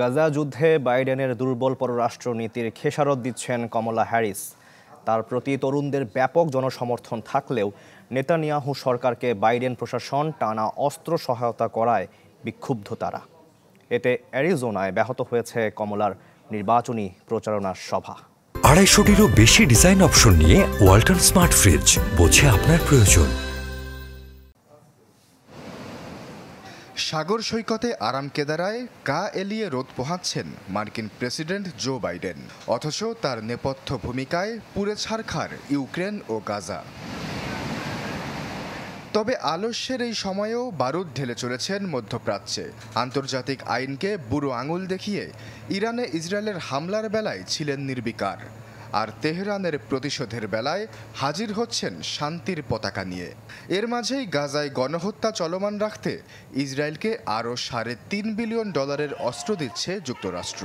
গাজা যুদ্ধে বাইডেনের দুর্বল পররাষ্ট্রনীতির খেসারত দিচ্ছেন কমলা হ্যারিস। তার প্রতি তরুণদের ব্যাপক জনসমর্থন থাকলেও নেতানিয়াহু সরকারকে বাইডেন প্রশাসন টানা অস্ত্র সহায়তা করায় বিক্ষুব্ধ তারা। এতে অ্যারিজোনায় ব্যাহত হয়েছে কমলার নির্বাচনী প্রচারণার সভা। 250-টিরও বেশি ডিজাইন অপশন নিয়ে ওয়ালটন স্মার্ট ফ্রিজ, বোঝে আপনার প্রয়োজন। সাগর সৈকতে আরাম কেদারায় গা এলিয়ে রোদ পোহাচ্ছেন মার্কিন প্রেসিডেন্ট জো বাইডেন, অথচ তার নেপথ্য ভূমিকায় পুড়ে ছারখার ইউক্রেন ও গাজা। তবে আলস্যের এই সময়েও বারুদ ঢেলে চলেছেন মধ্যপ্রাচ্যে। আন্তর্জাতিক আইনকে বুড়ো আঙুল দেখিয়ে ইরানে ইসরায়েলের হামলার বেলায় ছিলেন নির্বিকার, আর তেহরানের প্রতিশোধের বেলায় হাজির হচ্ছেন শান্তির পতাকা নিয়ে। এর মাঝেই গাজায় গণহত্যা চলমান রাখতে ইসরায়েলকে আরও $3.5 বিলিয়ন অস্ত্র দিচ্ছে যুক্তরাষ্ট্র।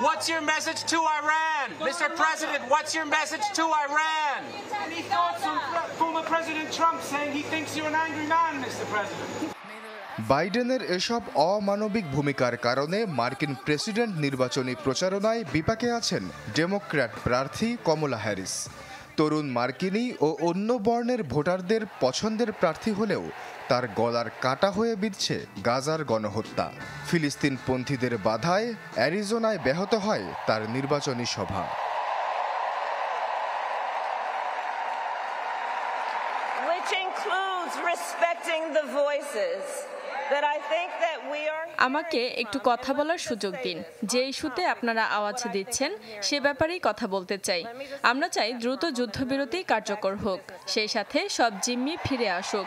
What's your message to Iran? Mr. President, what's your message to Iran? Any thoughts on former President Trump saying he thinks you're an angry man, Mr. President? বাইডেনের এসব অমানবিক ভূমিকার কারণে মার্কিন প্রেসিডেন্ট নির্বাচনী প্রচারণায় বিপাকে আছেন ডেমোক্র্যাট প্রার্থী কমলা হ্যারিস। তরুণ মার্কিনী ও অন্য বর্ণের ভোটারদের পছন্দের প্রার্থী হলেও তার গলার কাটা হয়ে বিঁধছে গাজার গণহত্যা। ফিলিস্তিনপন্থীদের বাধায় অ্যারিজোনায় ব্যাহত হয় তার নির্বাচনী সভা। আমাকে একটু কথা বলার সুযোগ দিন। যে ইস্যুতে আপনারা আওয়াজ দিচ্ছেন সে ব্যাপারেই কথা বলতে চাই। আমরা চাই দ্রুত যুদ্ধবিরতি কার্যকর হোক, সেই সাথে সব জিম্মি ফিরে আসুক।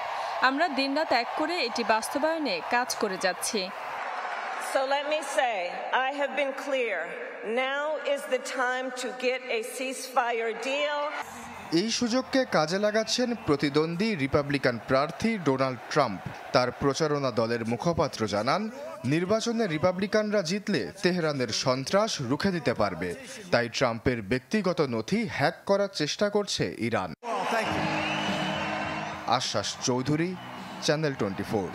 আমরা দিনরাত এক করে এটি বাস্তবায়নে কাজ করে যাচ্ছি। So let me say, I have been clear. Now is the time to get a ceasefire deal. এই সুযোগকে কাজে লাগাচ্ছেন প্রতিদ্বন্দ্বী রিপাবলিকান প্রার্থী ডোনাল্ড ট্রাম্প। তার প্রচারণা দলের মুখপাত্র জানান, নির্বাচনে রিপাবলিকানরা জিতলে তেহরানের সন্ত্রাস রুখে দিতে পারবে, তাই ট্রাম্পের ব্যক্তিগত নথি হ্যাক করার চেষ্টা করছে ইরান। আশ্বাস চৌধুরী, চ্যানেল 24।